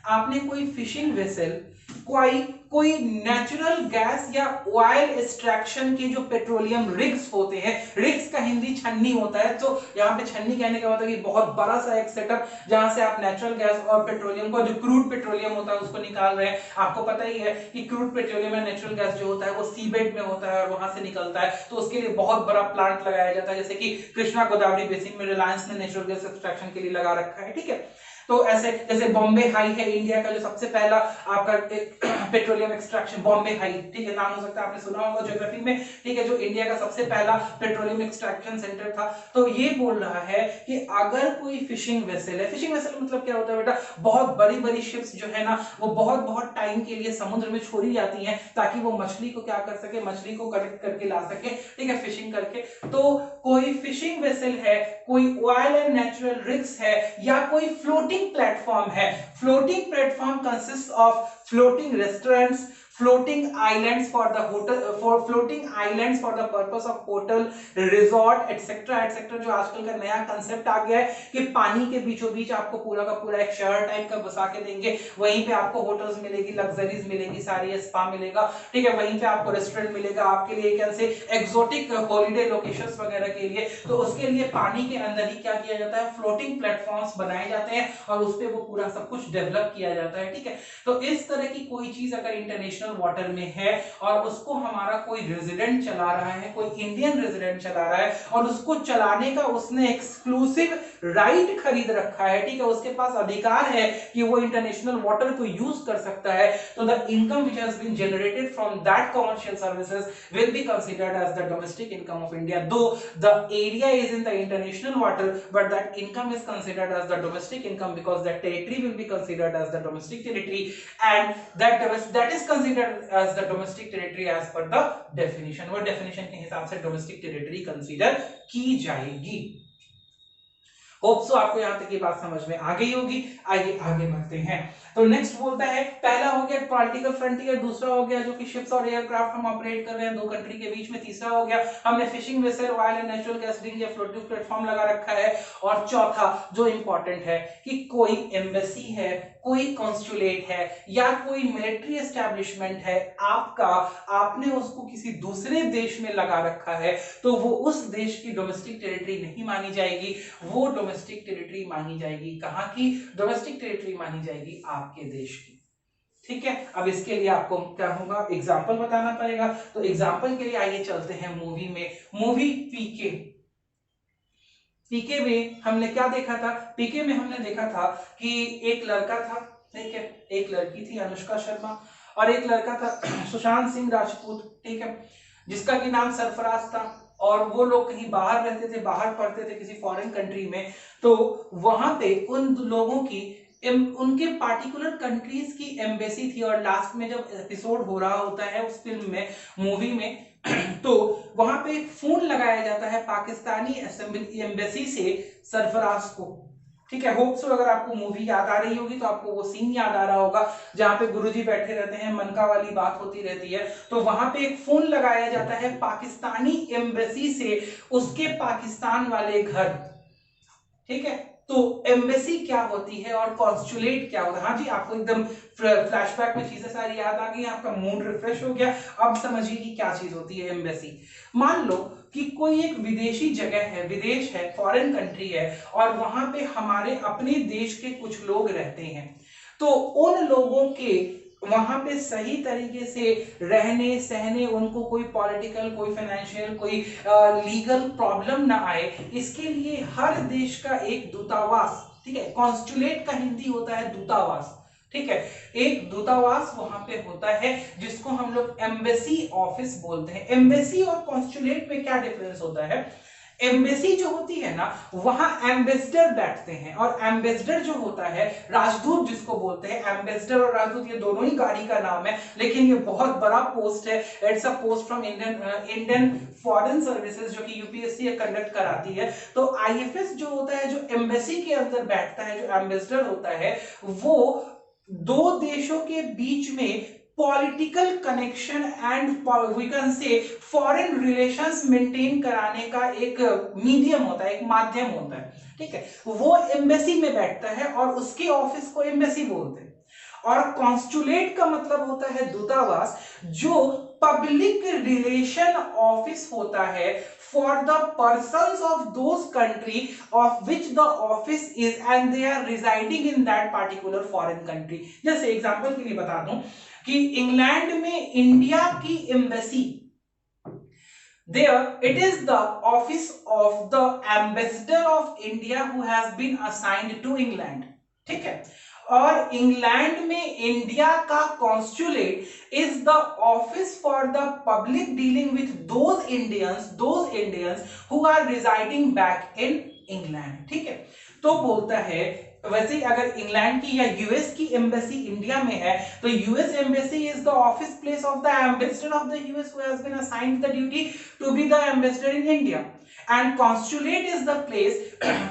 आपने कोई फिशिंग वेसल, कोई नेचुरल गैस या ऑयल एक्सट्रैक्शन के जो पेट्रोलियम रिग्स होते हैं, रिग्स का हिंदी छन्नी होता है, तो यहाँ पे छन्नी कहने का मतलब कि बहुत बड़ा सा एक सेटअप जहां से आप नेचुरल गैस और पेट्रोलियम को, जो क्रूड पेट्रोलियम होता है उसको निकाल रहे हैं। आपको पता ही है कि क्रूड पेट्रोलियम या नेचुरल गैस जो होता है वो सीबेड में होता है और वहां से निकलता है, तो उसके लिए बहुत बड़ा प्लांट लगाया जाता है, जैसे कि कृष्णा गोदावरी बेसिन में रिलायंस ने नेचुरल गैस एक्सट्रैक्शन के लिए लगा रखा है। ठीक है, तो ऐसे जैसे बॉम्बे हाई है इंडिया का जो सबसे पहला आपका पेट्रोलियम एक्सट्रैक्शन, बॉम्बे हाई, ठीक है, नाम हो सकता है आपने सुना होगा ज्योग्राफी में। ठीक है, जो इंडिया का सबसे पहला पेट्रोलियम एक्सट्रैक्शन सेंटर था। तो ये बोल रहा है कि अगर कोई फिशिंग वेसल है, फिशिंग वेसल मतलब क्या होता है बेटा, बहुत बड़ी बड़ी शिप्स जो है ना वो बहुत बहुत टाइम के लिए समुद्र में छोड़ी जाती हैं ताकि वो मछली को क्या कर सके, मछली को कलेक्ट करके ला सके। ठीक है, फिशिंग करके। तो कोई फिशिंग वेसल है, कोई ऑयल एंड नेचुरल रिग्स है, या कोई फ्लोटिंग प्लेटफॉर्म है। Floating platform consist of floating restaurants, floating islands for the hotel, for floating islands for the purpose of hotel, resort, etc etc। जो आजकल का नया कंसेप्ट आ गया है कि पानी के बीचों बीच आपको पूरा का पूरा एक शहर टाइप का बसा के देंगे, वहीं पे आपको होटल्स मिलेगी, लग्जरीज मिलेगी सारी, स्पा मिलेगा। ठीक है, वहीं पे आपको रेस्टोरेंट मिलेगा आपके लिए, कैसे एक्सोटिक हॉलिडे लोकेशंस वगैरह के लिए। तो उसके लिए पानी के अंदर ही क्या किया जाता है, फ्लोटिंग प्लेटफॉर्म्स बनाए जाते हैं और उस पर वो पूरा सब कुछ डेवलप किया जाता है। ठीक है, तो इस तरह की कोई चीज अगर इंटरनेशनल वाटर में है और उसको हमारा कोई रेजिडेंट चला रहा है, कोई इंडियन रेजिडेंट चला रहा है और उसको चलाने का उसने एक्सक्लूसिव राइट खरीद रखा है, ठीक है, उसके पास अधिकार है कि वो इंटरनेशनल वाटर को यूज कर सकता है, तो the income which has been generated from that commercial services will be considered as the domestic income of India. Though the area is in the international water but that income is considered as the domestic income because that territory will be considered as the domestic territory and that is considered as the domestic territory as per the definition। वो definition के हिसाब से domestic territory consider की जाएगी। Hope सो आपको यहां तक की बात समझ में आ गई होगी। आइए आगे बढ़ते हैं। तो नेक्स्ट बोलता है, पहला हो गया पॉलिटिकल फ्रंटियर, दूसरा हो गया जो कि शिप्स और एयरक्राफ्ट हम ऑपरेट कर रहे हैं दो कंट्री के बीच में, तीसरा हो गया हमने fishing vessel, oil and natural gas ring या फ्लोटिंग प्लेटफॉर्म लगा रखा है, और चौथा जो इंपॉर्टेंट है कि कोई एम्बेसी है, कोई कॉन्सुलेट है या कोई मिलिट्री एस्टेब्लिशमेंट है आपका, आपने उसको किसी दूसरे देश में लगा रखा है, तो वो उस देश की डोमेस्टिक टेरिटरी नहीं मानी जाएगी, वो डोमेस्टिक टेरिटरी मानी जाएगी कहां की? डोमेस्टिक टेरिटरी मानी जाएगी आपके देश की। ठीक है, अब इसके लिए आपको क्या होगा, एग्जाम्पल बताना पड़ेगा। तो एग्जाम्पल के लिए आइए चलते हैं मूवी में। मूवी पीके, पीके में हमने क्या देखा था? पीके में हमने देखा था कि एक लड़का था, ठीक है, एक लड़की थी अनुष्का शर्मा, और एक लड़का था सुशांत सिंह राजपूत, ठीक है, जिसका की नाम सरफराज था, और वो लोग कहीं बाहर रहते थे, बाहर पढ़ते थे किसी फॉरेन कंट्री में। तो वहां पे उन लोगों की उनके पार्टिकुलर कंट्रीज की एम्बेसी थी, और लास्ट में जब एपिसोड हो रहा होता है उस फिल्म में, मूवी में, तो वहां पे एक फोन लगाया जाता है पाकिस्तानी एम्बेसी से सरफराज को। ठीक है, होप सो अगर आपको मूवी याद आ रही होगी तो आपको वो सीन याद आ रहा होगा जहां पे गुरुजी बैठे रहते हैं, मनका वाली बात होती रहती है, तो वहां पे एक फोन लगाया जाता है पाकिस्तानी एम्बेसी से उसके पाकिस्तान वाले घर। ठीक है, तो एम्बेसी क्या होती है और कॉन्सुलेट क्या होता है? हाँ जी, आपको एकदम फ्लैशबैक में चीजें सारी याद आ गई, आपका मूड रिफ्रेश हो गया। अब समझिए कि क्या चीज होती है एम्बेसी। मान लो कि कोई एक विदेशी जगह है, विदेश है, फॉरेन कंट्री है, और वहां पे हमारे अपने देश के कुछ लोग रहते हैं, तो उन लोगों के वहां पे सही तरीके से रहने सहने, उनको कोई पॉलिटिकल, कोई फाइनेंशियल, कोई लीगल प्रॉब्लम ना आए, इसके लिए हर देश का एक दूतावास, ठीक है, कॉन्सुलेट का हिंदी होता है दूतावास, ठीक है, एक दूतावास वहां पे होता है जिसको हम लोग एम्बेसी ऑफिस बोलते हैं। एम्बेसी और कॉन्सुलेट में क्या डिफरेंस होता है? एम्बेसी जो होती है ना, वहां एम्बेसडर बैठते हैं, और एम्बेसडर जो होता है, राजदूत जिसको बोलते हैं, एम्बेसडर और राजदूत ये दोनों ही गाड़ी का नाम है, लेकिन ये बहुत बड़ा पोस्ट है। It's a post from Indian foreign services जो कि यूपीएससी कंडक्ट कराती है। तो आईएफएस जो होता है, जो एम्बेसी के अंदर बैठता है, जो एम्बेसडर होता है, वो दो देशों के बीच में political connection and we can say foreign relations maintain कराने का एक मीडियम होता है, एक माध्यम होता है। ठीक है, वो एम्बेसी में बैठता है और उसके ऑफिस को एम्बेसी बोलते हैं। और कॉन्सुलेट का मतलब होता है दूतावास, जो पब्लिक रिलेशन ऑफिस होता है for the persons of those country of which the office is and they are residing in that particular foreign country। जैसे एग्जांपल के लिए बता दूं कि इंग्लैंड में इंडिया की embassy, there it is the office of the ambassador of India who has been assigned to England। ठीक है, और इंग्लैंड में इंडिया का consulate is the office for the public dealing with those Indians who are residing back in England. ठीक है, तो बोलता है वैसे ही अगर इंग्लैंड की या यूएस की एम्बेसी इंडिया में है, तो US embassy is the office place of the ambassador of the US who has been assigned the duty to be the ambassador in India, and consulate is the place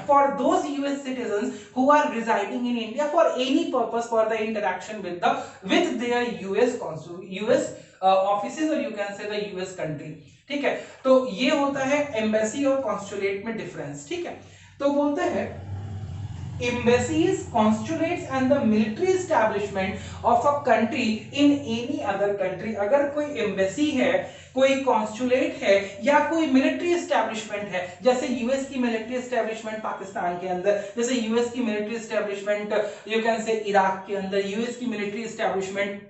for those US citizens who are residing in India for any purpose for the interaction with their US offices, or you can say the US country। ठीक है, तो ये होता है embassy और consulate में difference. ठीक है, तो बोलते हैं embassies, consulates and the military establishment of a country in any other country। अगर कोई एम्बेसी है, कोई कॉन्सुलेट है, या कोई मिलिट्री एस्टेब्लिशमेंट है, जैसे यूएस की मिलिट्री एस्टेब्लिशमेंट पाकिस्तान के अंदर, जैसे यूएस की military establishment you can say Iraq के अंदर, यूएस की military establishment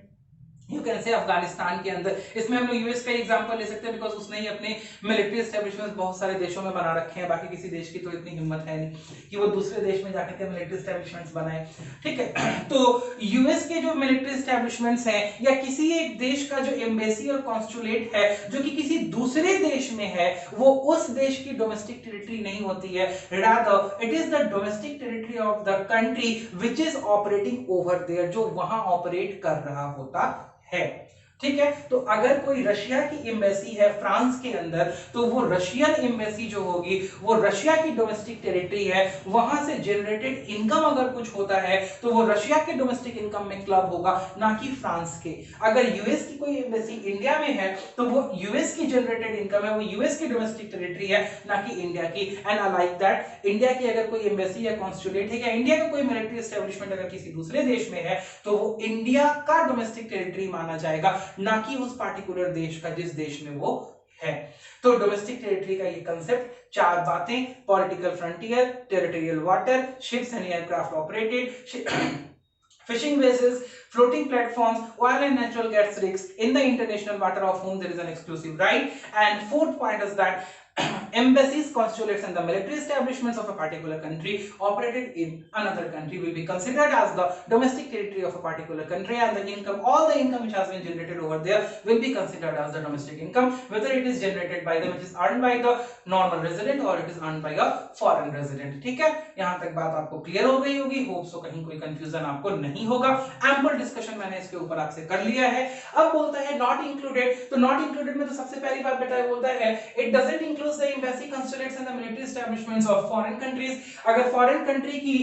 you can say Afghanistan के अंदर। इसमें हम लोग यूएस का एग्जांपल ले सकते हैं बिकॉज उसने ही अपने मिलिट्री एस्टेब्लिशमेंट बहुत सारे देशों में बना रखे हैं, बाकी किसी देश की तो इतनी हिम्मत है नहीं कि वो दूसरे देश में जाकर के मिलिट्री एस्टेब्लिशमेंट्स बनाए। ठीक है, तो यूएस के जो मिलिट्री एस्टेब्लिशमेंट्स हैं, या किसी एक देश का जो एम्बेसी और कॉन्सुलेट है जो कि किसी दूसरे देश में है, वो उस देश की डोमेस्टिक टेरिटरी नहीं होती है, rather it is the domestic territory of the country which is operating over there, जो वहां ऑपरेट कर रहा होता है। ठीक है। तो अगर कोई रशिया की एम्बेसी है फ्रांस के अंदर, तो वो रशियन एम्बेसी जो होगी वो रशिया की डोमेस्टिक टेरिटरी है, वहां से जनरेटेड इनकम अगर कुछ होता है तो वो रशिया के डोमेस्टिक इनकम में क्लब होगा, ना कि फ्रांस के। अगर यूएस की कोई एम्बेसी इंडिया में है तो वो यूएस की जनरेटेड इनकम है, वो यूएस की डोमेस्टिक टेरिटरी है, ना कि इंडिया की। And I like that, India की अगर कोई एम्बेसी या कॉन्सुलेट है या इंडिया का कोई मिलिट्री एस्टेब्लिशमेंट अगर किसी दूसरे देश में है तो वो इंडिया का डोमेस्टिक टेरिटरी माना जाएगा, ना कि उस पार्टिकुलर देश का जिस देश में वो है। तो डोमेस्टिक टेरिटरी का ये कंसेप्ट, चार बातें, political frontier, territorial water, ships and aircraft operated, fishing vessels, floating platforms, oil and natural gas rigs in the international water of whom there is an exclusive right. And fourth point is that embassies, consulates and the military establishments of a particular country operated in another country will be considered as the domestic territory of a particular country, and the income, all the income which has been generated over there will be considered as the domestic income, whether it is generated by them, which is earned by the normal resident or it is earned by a foreign resident। ठीक है, यहां तक बात आपको clear हो गई होगी, hope so कहीं कोई कंफ्यूजन आपको नहीं होगा। एम्पल डिस्कशन मैंने इसके ऊपर आपसे कर लिया है। अब बोलता है नॉट इंक्लूडेड, तो नॉट इंक्लूडेड में तो सबसे पहली बात बेटा बोलता है it doesn't include the embassy, consulates and the military establishments of foreign countries. अगर फॉरेन कंट्री की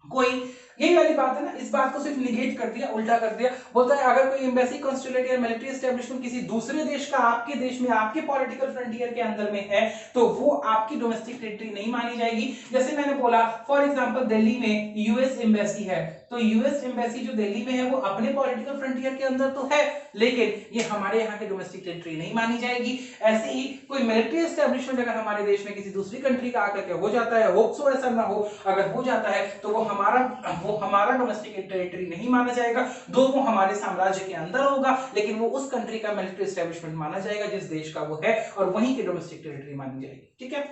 कोई, यही वाली बात है ना, इस बात को सिर्फ निगेट कर दिया, उल्टा कर दिया। बोलता है अगर कोई एम्बेसी, कंसुलेट या मिलिट्री एस्टैब्लिशमेंट किसी दूसरे देश का आपके देश में, आपके पॉलिटिकल फ्रंटियर के अंदर में है तो वो आपकी डोमेस्टिक टेरिटरी नहीं मानी जाएगी। जैसे मैंने बोला फॉर एग्जांपल दिल्ली में यूएस एम्बेसी है, तो यूएस एम्बेसी जो दिल्ली में है वो अपने पॉलिटिकल फ्रंटियर के अंदर तो है, लेकिन ये हमारे यहाँ की डोमेस्टिक टेरिटरी नहीं मानी जाएगी। ऐसे ही कोई मिलिट्री एस्टैब्लिशमेंट अगर हमारे देश में किसी दूसरी कंट्री का आकर के हो जाता है, होप सो ऐसा ना हो, अगर हो जाता है तो वो हमारा डोमेस्टिक टेरिटरी नहीं माना जाएगा, दो वो हमारे साम्राज्य के अंदर होगा, लेकिन वो उस कंट्री का मिलिट्री एस्टैब्लिशमेंट माना जाएगा जिस देश का वो है, और वहीं की डोमेस्टिक टेरिटरी मानी जाएगी। ठीक है,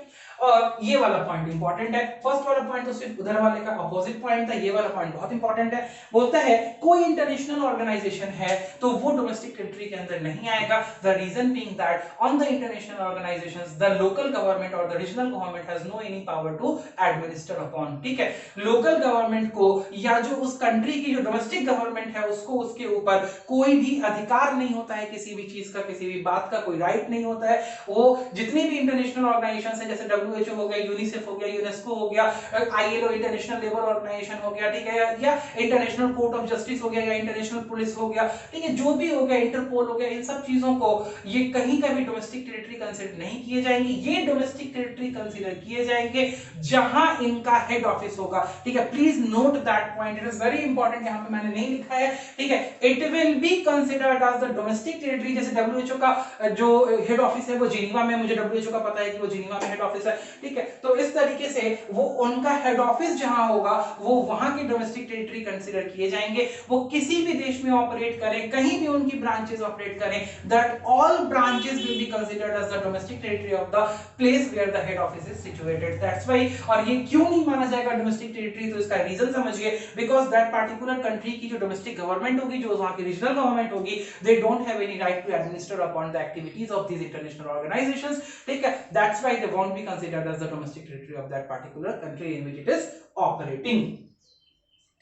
और ये वाला पॉइंट इंपॉर्टेंट है। फर्स्ट वाला पॉइंट तो सिर्फ उधर वाले का अपोजिट पॉइंट था, ये वाला पॉइंट बहुत इंपॉर्टेंट है। बोलता है कोई इंटरनेशनल ऑर्गेनाइजेशन है तो वो डोमेस्टिक टेरिटरी के अंदर नहीं आएगा। The reason being that on the international organisations the local government और the regional government has no any power to administer upon. ठीक है, लोकल गवर्नमेंट को या जो उस कंट्री की जो डोमेस्टिक गवर्नमेंट है उसको उसके ऊपर कोई भी अधिकार नहीं होता है, किसी भी चीज का, किसी भी बात का कोई राइट नहीं होता है। वो जितनी भी इंटरनेशनल ऑर्गेनाइजेशंस है, जैसे WHO हो गया, यूनिसेफ हो गया, यूनेस्को हो गया, ILO इंटरनेशनल लेबर ऑर्गेनाइजेशन हो गया, ठीक है, या इंटरनेशनल कोर्ट ऑफ जस्टिस हो गया, या इंटरनेशनल पुलिस हो गया, ठीक है, जो भी हो गया, इंटरपोल हो गया, इन सब चीजों को ये कहीं का भी डोमेस्टिक टेरिटरी कंसीडर नहीं किए जाएंगे। ये डोमेस्टिक टेरिटरी कंसीडर किए जाएंगे जहां इनका हेड ऑफिस होगा। ठीक है, please note that point, it is very important, यहां पे मैंने नहीं लिखा है। ठीक है, it will be considered as the domestic territory. जैसे WHO का जो हेड ऑफिस है वो जिनीवा में, मुझे WHO का पता है कि वो जिनीवा में हेड ऑफिस है। ठीक है, तो इस तरीके से वो उनका हेड ऑफिस जहां होगा वो वहां की डोमेस्टिक टेरिटरी कंसीडर किए जाएंगे। वो किसी भी देश में ऑपरेट करें, कहीं भी उनकी ब्रांचेस ऑपरेट करें, that all branches will be considered as the domestic territory of the place where the head office is situated. That's why, और ये क्यों नहीं माना जाएगा डोमेस्टिक टेरिटरी, तो इसका रीजन समझिए, बिकॉज दैट पार्टिकुलर कंट्री की जो डोमेस्टिक गवर्नमेंट होगी, जो वहां की रीजनल गवर्नमेंट होगी, they don't have any right to administer upon the activities of these international organisations. ठीक है, that's why they won't be considered as the domestic territory of that particular country in which it is operating.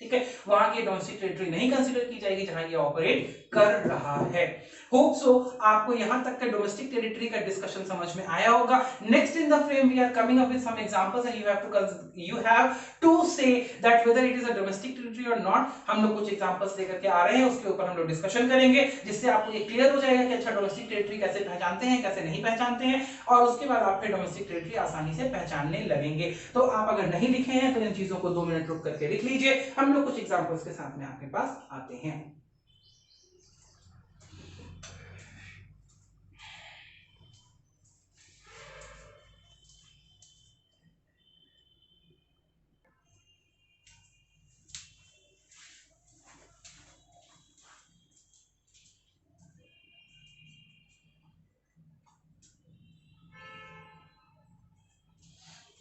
ठीक है, वहां की domestic territory नहीं consider की जाएगी जहां ये ऑपरेट कर रहा है। होप सो आपको यहां तक का डोमेस्टिक टेरिटरी का डिस्कशन समझ में आया होगा। Next in the frame we are coming up with some examples and you have to say that whether it is a domestic territory or not। हम लोग कुछ एग्जांपल्स लेकर के आ रहे हैं, उसके ऊपर हम लोग डिस्कशन करेंगे, जिससे आपको ये क्लियर हो जाएगा कि अच्छा डोमेस्टिक टेरिटरी कैसे पहचानते हैं, कैसे नहीं पहचानते हैं, और उसके बाद आप फिर डोमेस्टिक टेरिटरी आसानी से पहचानने लगेंगे। तो आप अगर नहीं लिखे हैं तो इन चीजों को 2 मिनट रुक करके लिख लीजिए, हम लोग कुछ एग्जांपल्स के साथ में आपके पास आते हैं।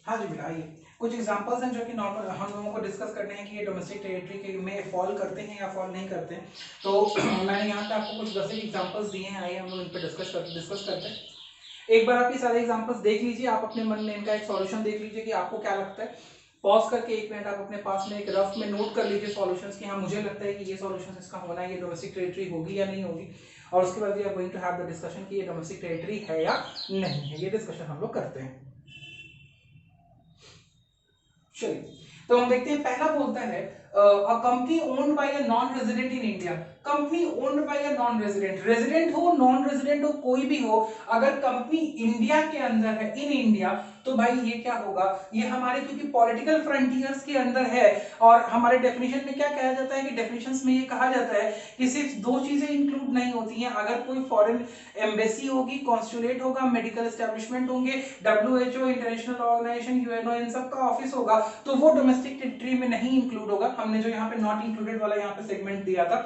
हाँ जी बेटा, आइए कुछ एग्जांपल्स हैं जो कि नॉर्मल हम लोगों को डिस्कस करने हैं कि ये डोमेस्टिक टेरिटरी के में फॉल करते हैं या फॉल नहीं करते हैं। तो मैंने यहाँ पे आपको कुछ बेसिक एग्जांपल्स दिए हैं, आइए हम लोग इन पर डिस्कस करते हैं। एक बार आप ये सारे एग्जांपल्स देख लीजिए, आप अपने मन में इनका एक सॉल्यूशन देख लीजिए कि आपको क्या लगता है। पॉज करके 1 मिनट आप अपने पास में एक रफ में नोट कर लीजिए सॉल्यूशंस कि हाँ मुझे लगता है कि ये सॉल्यूशन इसका होना है, ये डोमेस्टिक टेरिटरी होगी या नहीं होगी, और उसके बाद we are going to have the discussion कि ये डोमेस्टिक टेरिटरी है या नहीं है, ये डिस्कशन हम लोग करते हैं। चलिए तो हम देखते हैं, पहला बोलता है a company owned by a non resident in India. Company owned by a non resident, resident हो नॉन रेजिडेंट हो कोई भी हो, अगर कंपनी इंडिया के अंदर है, इन इंडिया, तो भाई ये क्या होगा, ये हमारे क्योंकि पॉलिटिकल फ्रंटियर्स के अंदर है, और हमारे डेफिनेशन में क्या कहा जाता है कि डेफिनेशंस में ये कहा जाता है कि सिर्फ 2 चीजें इंक्लूड नहीं होती हैं, अगर कोई फॉरेन एम्बेसी होगी, कॉन्सुलेट होगा, मेडिकल एस्टेब्लिशमेंट होंगे, WHO, इंटरनेशनल ऑर्गेनाइजेशन, UNO, इन सब का ऑफिस होगा, तो वो डोमेस्टिक टेरिटरी में नहीं इंक्लूड होगा। हमने जो यहाँ पे नॉट इंक्लूडेड वाला यहाँ पे सेगमेंट दिया था,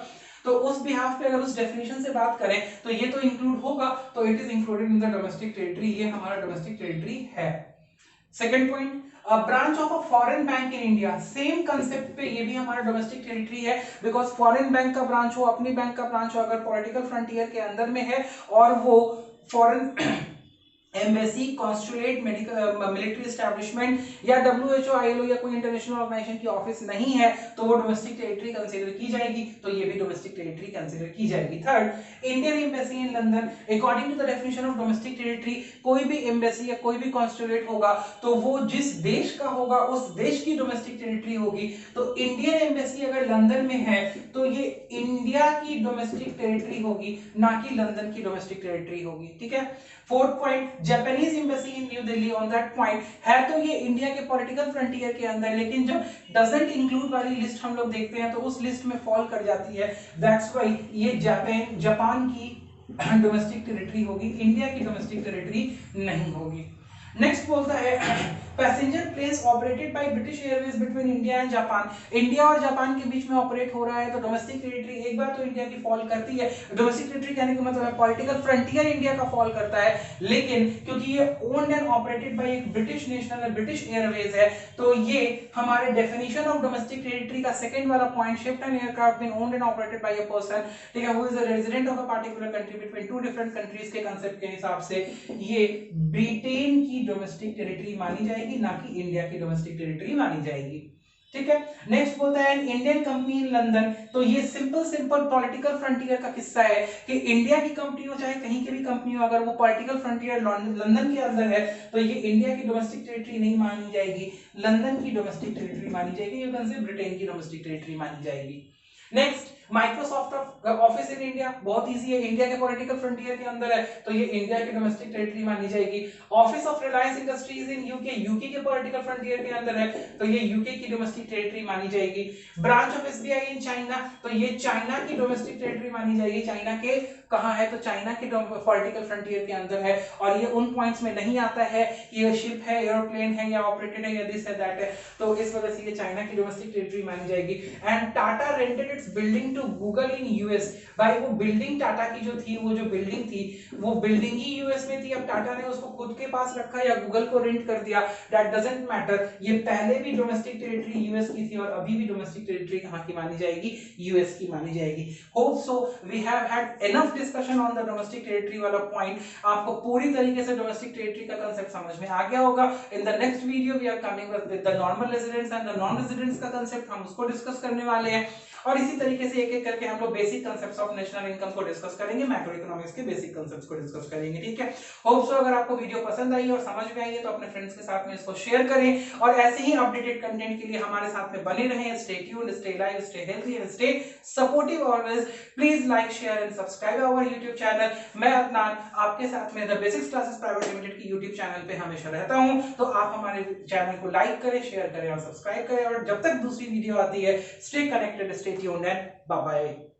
तो उस बिहाफ पे अगर उस डेफिनेशन से बात करें तो ये तो इंक्लूड होगा, तो it is included in the domestic territory, ये हमारा डोमेस्टिक टेरिटरी है। Second point, a branch of a foreign bank in India, same concept पे ये भी हमारा डोमेस्टिक टेरिटरी है, बिकॉज फॉरेन बैंक का ब्रांच हो, अपनी बैंक का ब्रांच हो, अगर पॉलिटिकल फ्रंटियर के अंदर में है और वो foreign embassy, consulate, medical, military establishment या WHO, ILO या कोई इंटरनेशनल ऑर्गेनाइजेशन की ऑफिस नहीं है, तो वो डोमेस्टिक टेरिटरी कंसीडर की जाएगी, तो ये भी डोमेस्टिक टेरिटरी कंसीडर की जाएगी। Third, Indian embassy in London, according to the definition of domestic territory, कोई भी एम्बेसी या कोई भी कॉन्सुलेट होगा तो वो जिस देश का होगा उस देश की डोमेस्टिक टेरिटरी होगी, तो इंडियन एम्बेसी अगर लंदन में है तो ये इंडिया की डोमेस्टिक टेरिटरी होगी, ना कि लंदन की डोमेस्टिक टेरिटरी होगी। ठीक है। Fourth point, Japanese embassy in new Delhi, on that point, है तो ये इंडिया के पॉलिटिकल फ्रंटियर के अंदर, लेकिन जब डजंट इंक्लूड वाली लिस्ट हम लोग देखते हैं तो उस लिस्ट में फॉल कर जाती है, दैट्स व्हाई ये जापान की डोमेस्टिक टेरिटरी होगी, इंडिया की डोमेस्टिक टेरिटरी नहीं होगी। नेक्स्ट बोलता है passenger planes operated by British airways between India and Japan, India और जापान के बीच में ऑपरेट हो रहा है, तो डोमेस्टिक टेरिटरी एक बार तो इंडिया की फॉल करती है, डोमेस्टिक टेरिटरी कहने का मतलब है पॉलिटिकल फ्रंटियर इंडिया का फॉल करता है, लेकिन क्योंकि ये ओन्ड एंड ऑपरेटेड बाय एक ब्रिटिश नेशनल है, ब्रिटिश एयरवेज है, तो ये हमारे डेफिनेशन ऑफ डोमेस्टिक टेरिटरी का सेकंड वाला point, ship an aircraft been owned and operated by a person, ठीक है, who is a resident of a particular country between two different countries के कांसेप्ट के हिसाब से ये ब्रिटेन की डोमेस्टिक टेरिटरी मानी जाएगी, ना कि इंडिया की डोमेस्टिक टेरिटरी मानी जाएगी। ठीक है। नेक्स्ट बोलता है इंडियन कंपनी इन लंदन, तो ये सिंपल पॉलिटिकल फ्रंटियर का किस्सा है कि इंडिया की कंपनी हो चाहे कहीं की भी कंपनी हो, अगर वो पॉलिटिकल फ्रंटियर लंदन के अंदर है तो ये इंडिया की डोमेस्टिक टेरिटरी नहीं मानी जाएगी, लंदन की डोमेस्टिक टेरिटरी मानी जाएगी, यू कैन से ब्रिटेन की डोमेस्टिक टेरिटरी मानी जाएगी। Next, Microsoft office in India, बहुत इजी है, इंडिया के पॉलिटिकल फ्रंटियर के अंदर है, तो ये इंडिया की डोमेस्टिक टेरिटरी मानी जाएगी। Office of Reliance industries in UK, UK के पॉलिटिकल फ्रंटियर के अंदर है, तो ये यूके की डोमेस्टिक टेरिटरी मानी जाएगी। Branch of SBI in China, तो ये चाइना की डोमेस्टिक टेरिटरी मानी जाएगी, चाइना के कहां है, तो चाइना के पॉलिटिकल फ्रंटियर के अंदर है, और ये उन पॉइंट्स में नहीं आता है कि ये शिप है, एयरप्लेन है या ऑपरेटेड है या दिस है दैट है, तो इस वजह से ये चाइना की डोमेस्टिक टेरिटरी मानी जाएगी। And Tata rented its building to Google in US, भाई वो बिल्डिंग टाटा की जो थी, वो जो बिल्डिंग थी वो बिल्डिंग ही यूएस में थी, अब टाटा ने उसको खुद के पास रखा या गूगल को रेंट कर दिया, दैट डजंट मैटर, ये पहले भी डोमेस्टिक टेरिटरी यूएस की थी और अभी भी डोमेस्टिक टेरिटरी कहां की मानी जाएगी, यूएस की मानी जाएगी। Hope so we have had enough discussion on the domestic territory वाला पॉइंट, आपको पूरी तरीके से डोमेस्टिक टेरिटरी का कांसेप्ट समझ में आ गया होगा। In the next video we are coming with the normal residents and the non residents का कांसेप्ट, हम उसको डिस्कस करने वाले हैं, और इसी तरीके से एक एक करके हम लोग basic concepts of national income को डिस्कस करेंगे, मैक्रो इकोनॉमिक्स के बेसिक कांसेप्ट्स को डिस्कस करेंगे। ठीक है। होप सो अगर आपको वीडियो पसंद आई और समझ में आई है तो अपने फ्रेंड्स के साथ में इसको शेयर करें, और ऐसे ही अपडेटेड कंटेंट के लिए हमारे साथ में बने रहें। Stay tuned, stay live, stay healthy and stay supportive always. Please like, share and subscribe our YouTube channel. मैं अदनान आपके साथ में the basics classes private limited की यूट्यूब चैनल पे हमेशा रहता हूं, तो आप हमारे चैनल को लाइक करें, शेयर करें और सब्सक्राइब करें, और जब तक दूसरी वीडियो आती है, stay connected, stay tuned and bye bye.